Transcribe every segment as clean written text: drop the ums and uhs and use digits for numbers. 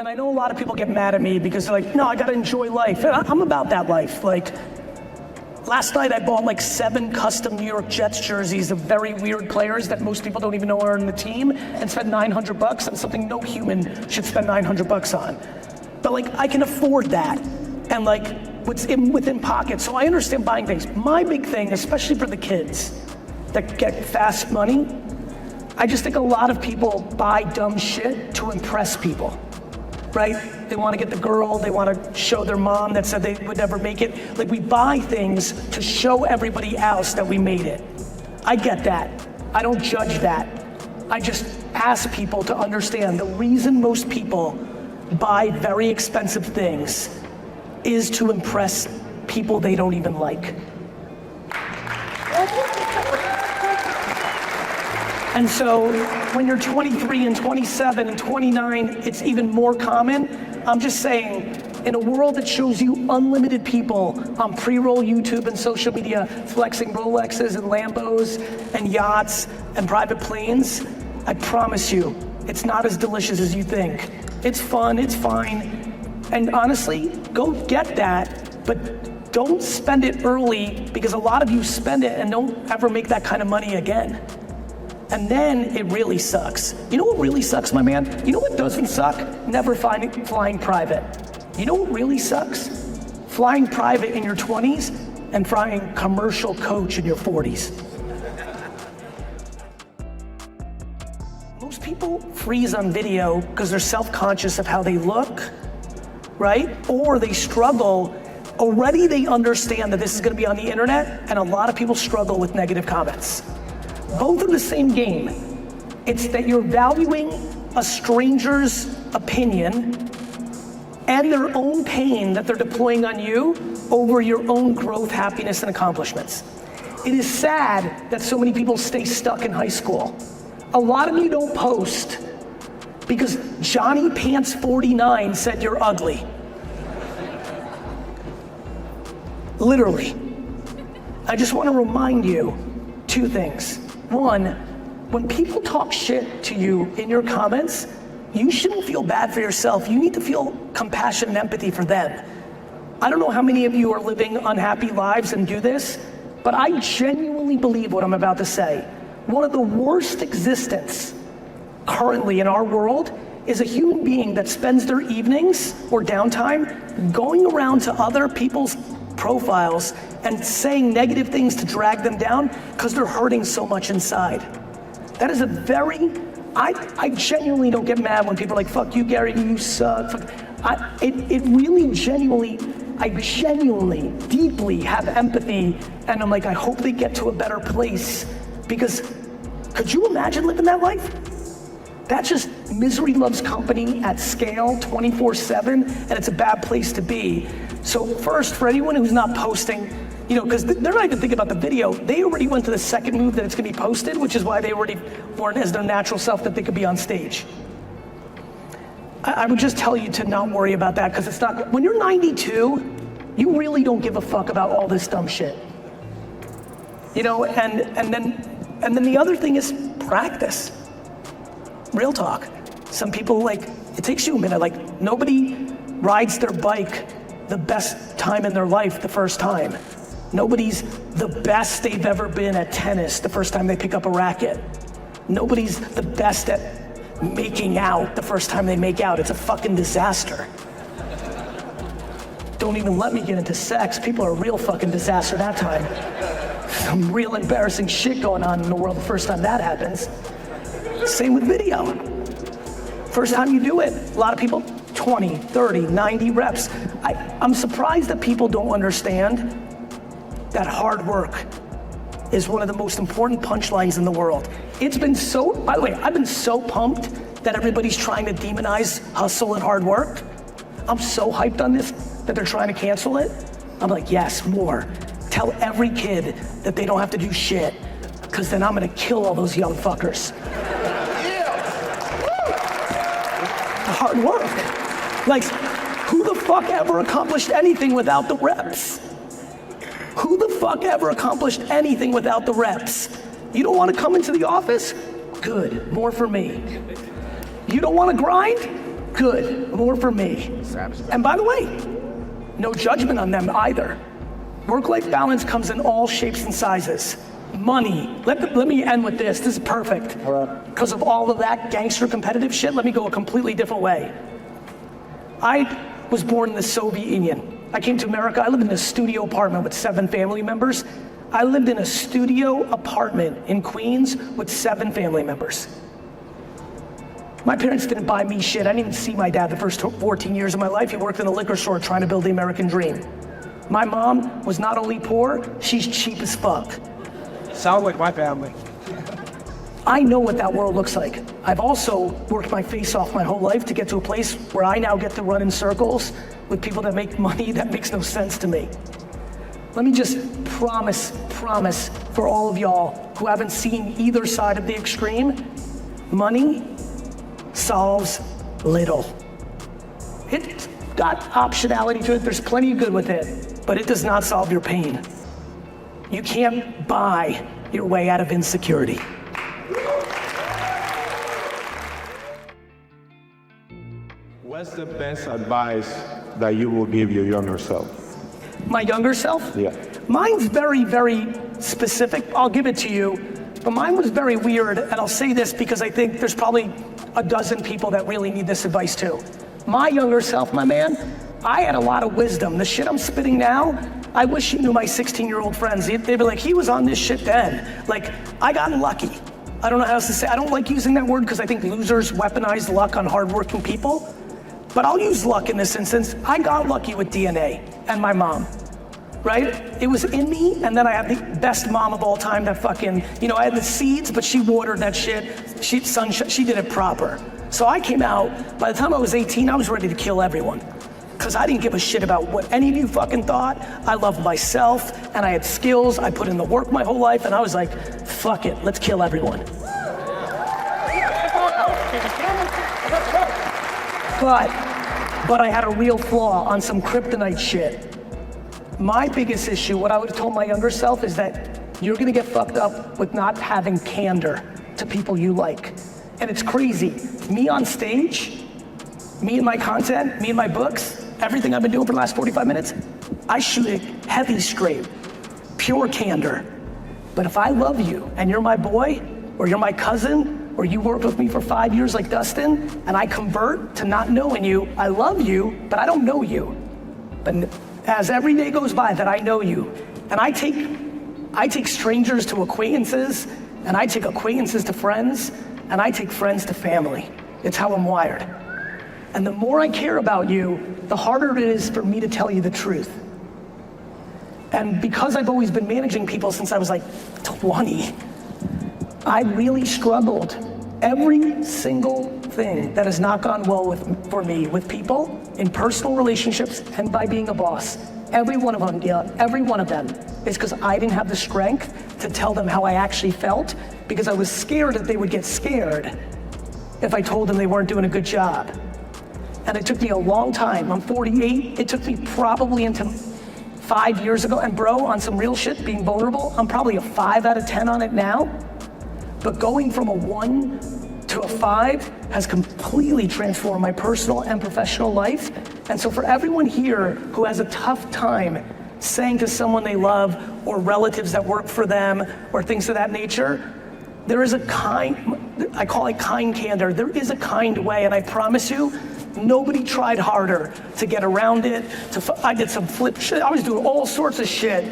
And I know a lot of people get mad at me because they're like, no, I gotta enjoy life. And I'm about that life. Like, last night I bought like 7 custom New York Jets jerseys of very weird players that most people don't even know are on the team, and spent $900 on something no human should spend $900 on. But like, I can afford that, and like, what's within pocket, so I understand buying things. My big thing, especially for the kids that get fast money, I just think a lot of people buy dumb shit to impress people, right? They want to get the girl, they want to show their mom that said they would never make it. Like, we buy things to show everybody else that we made it. I get that. I don't judge that. I just ask people to understand the reason most people buy very expensive things is to impress people they don't even like. And so when you're 23 and 27 and 29, it's even more common. I'm just saying, in a world that shows you unlimited people on pre-roll YouTube and social media flexing Rolexes and Lambos and yachts and private planes, I promise you, it's not as delicious as you think. It's fun, it's fine, and honestly, go get that, but don't spend it early, because a lot of you spend it and don't ever make that kind of money again. And then it really sucks. You know what really sucks, my man? You know what doesn't suck? Never flying private. You know what really sucks? Flying private in your 20s and flying commercial coach in your 40s. Most people freeze on video because they're self-conscious of how they look, right? Or they struggle. Already they understand that this is gonna be on the internet, and a lot of people struggle with negative comments. Both are the same game. It's that you're valuing a stranger's opinion and their own pain that they're deploying on you over your own growth, happiness, and accomplishments. It is sad that so many people stay stuck in high school. A lot of you don't post because Johnny Pants 49 said you're ugly. Literally. I just want to remind you 2 things. One, when people talk shit to you in your comments, you shouldn't feel bad for yourself. You need to feel compassion and empathy for them. I don't know how many of you are living unhappy lives and do this, but I genuinely believe what I'm about to say. One of the worst existence currently in our world is a human being that spends their evenings or downtime going around to other people's profiles and saying negative things to drag them down because they're hurting so much inside. That is a very, I genuinely don't get mad when people are like, fuck you, Gary, you suck. It really genuinely, I genuinely, deeply have empathy, and I'm like, I hope they get to a better place, because could you imagine living that life? That's just misery loves company at scale 24/7, and it's a bad place to be. So first, for anyone who's not posting, you know, because they're not even thinking about the video, they already went to the second move that it's gonna be posted, which is why they already weren't as their natural self that they could be on stage. I would just tell you to not worry about that, because it's not, when you're 92, you really don't give a fuck about all this dumb shit. You know, and then the other thing is practice. Real talk. Some people, like, it takes you a minute. Like, nobody rides their bike the best time in their life the first time. Nobody's the best they've ever been at tennis the first time they pick up a racket. Nobody's the best at making out the first time they make out. It's a fucking disaster. Don't even let me get into sex. People are a real fucking disaster that time. Some real embarrassing shit going on in the world the first time that happens. Same with video. First time you do it, a lot of people, 20, 30, 90 reps. I'm surprised that people don't understand that hard work is one of the most important punchlines in the world. It's been so, by the way, I've been so pumped that everybody's trying to demonize hustle and hard work. I'm so hyped on this that they're trying to cancel it. I'm like, yes, more. Tell every kid that they don't have to do shit, because then I'm gonna kill all those young fuckers. Hard work. Like, who the fuck ever accomplished anything without the reps? Who the fuck ever accomplished anything without the reps? You don't want to come into the office? Good, more for me. You don't want to grind? Good, more for me. And by the way, no judgment on them either. Work-life balance comes in all shapes and sizes. Money, let me end with this. This is perfect. Because of all of that gangster competitive shit, let me go a completely different way. I was born in the Soviet Union. I came to America, I lived in a studio apartment with 7 family members. I lived in a studio apartment in Queens with 7 family members. My parents didn't buy me shit. I didn't even see my dad the first 14 years of my life. He worked in a liquor store trying to build the American dream. My mom was not only poor, she's cheap as fuck. Sounds like my family. I know what that world looks like. I've also worked my face off my whole life to get to a place where I now get to run in circles with people that make money that makes no sense to me. Let me just promise for all of y'all who haven't seen either side of the extreme, money solves little. It's got optionality to it, there's plenty of good with it, but it does not solve your pain. You can't buy your way out of insecurity. What's the best advice that you will give your younger self? My younger self? Yeah. Mine's very, very specific. I'll give it to you, but mine was very weird, and I'll say this because I think there's probably a dozen people that really need this advice too. My younger self, my man, I had a lot of wisdom. The shit I'm spitting now, I wish you knew my 16-year-old friends. They'd be like, he was on this shit then. Like, I got lucky. I don't know how else to say. I don't like using that word because I think losers weaponize luck on hardworking people. But I'll use luck in this instance. I got lucky with DNA and my mom, right? It was in me, and then I had the best mom of all time that fucking, I had the seeds, but she watered that shit. She did it proper. So I came out, by the time I was 18, I was ready to kill everyone. Because I didn't give a shit about what any of you fucking thought. I loved myself, and I had skills. I put in the work my whole life, and I was like, fuck it, let's kill everyone. But I had a real flaw on some kryptonite shit. My biggest issue, what I would have told my younger self, is that you're gonna get fucked up with not having candor to people you like. And it's crazy. Me on stage, me and my content, me and my books, everything I've been doing for the last 45 minutes, I shoot it heavy straight, pure candor. But if I love you and you're my boy, or you're my cousin, or you worked with me for 5 years like Dustin, and I convert to not knowing you, I love you, but I don't know you. But as every day goes by that I know you, and I take strangers to acquaintances, and I take acquaintances to friends, and I take friends to family. It's how I'm wired. And the more I care about you, the harder it is for me to tell you the truth. And because I've always been managing people since I was like 20, I really struggled. Every single thing that has not gone well for me with people, in personal relationships and by being a boss, every one of them, every one of them, is because I didn't have the strength to tell them how I actually felt, because I was scared that they would get scared if I told them they weren't doing a good job. And it took me a long time. I'm 48. It took me probably into 5 years ago. And bro, on some real shit, being vulnerable, I'm probably a 5 out of 10 on it now. But going from a 1 to a 5 has completely transformed my personal and professional life. And so for everyone here who has a tough time saying to someone they love, or relatives that work for them, or things of that nature, there is a I call it kind candor. There is a kind way, and I promise you, nobody tried harder to get around it. I did some flip shit. I was doing all sorts of shit,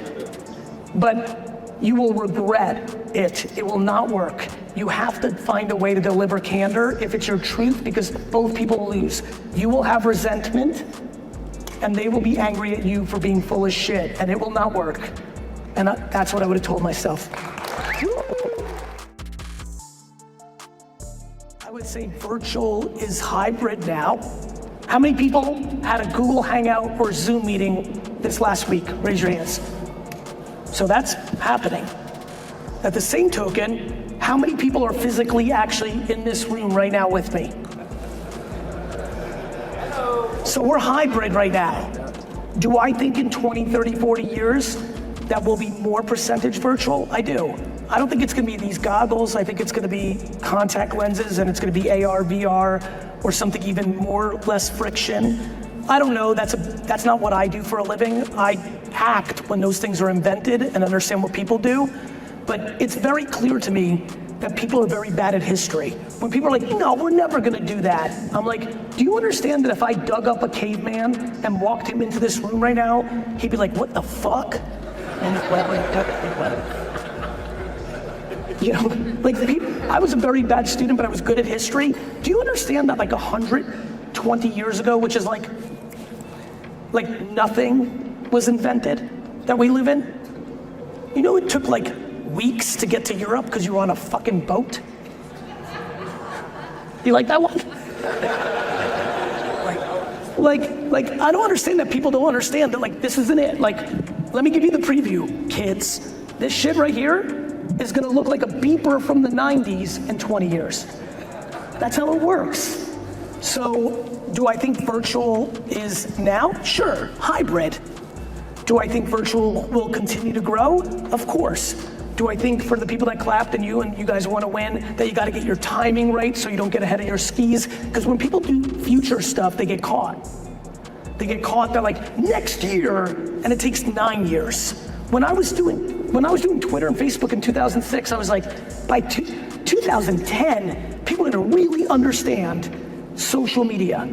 but you will regret it. It will not work. You have to find a way to deliver candor if it's your truth, because both people will lose. You will have resentment, and they will be angry at you for being full of shit, and it will not work. And that's what I would have told myself. I would say virtual is hybrid now. How many people had a Google Hangout or Zoom meeting this last week? Raise your hands. So that's happening. At the same token, how many people are physically actually in this room right now with me? So we're hybrid right now. Do I think in 20, 30, 40 years that will be more percentage virtual? I do. I don't think it's gonna be these goggles. I think it's gonna be contact lenses, and it's gonna be AR, VR, or something even more less friction. I don't know, that's not what I do for a living. I act when those things are invented and understand what people do. But it's very clear to me that people are very bad at history. When people are like, no, we're never gonna do that. I'm like, do you understand that if I dug up a caveman and walked him into this room right now, he'd be like, what the fuck? You know, like I was a very bad student, but I was good at history. Do you understand that like 120 years ago, which is like nothing was invented that we live in? You know, it took like weeks to get to Europe because you were on a fucking boat. You like that one? like I don't understand that people don't understand that like this isn't it. Like, let me give you the preview, kids. This shit right here is gonna look like a beeper from the 90s in 20 years. That's how it works. So, do I think virtual is now? Sure, hybrid. Do I think virtual will continue to grow? Of course. Do I think for the people that clapped and you guys want to win, that you got to get your timing right so you don't get ahead of your skis? Because when people do future stuff, they get caught. They get caught, they're like, next year, and it takes 9 years. When I was doing Twitter and Facebook in 2006, I was like, by 2010, people are gonna really understand social media.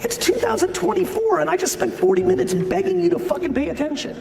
It's 2024, and I just spent 40 minutes begging you to fucking pay attention.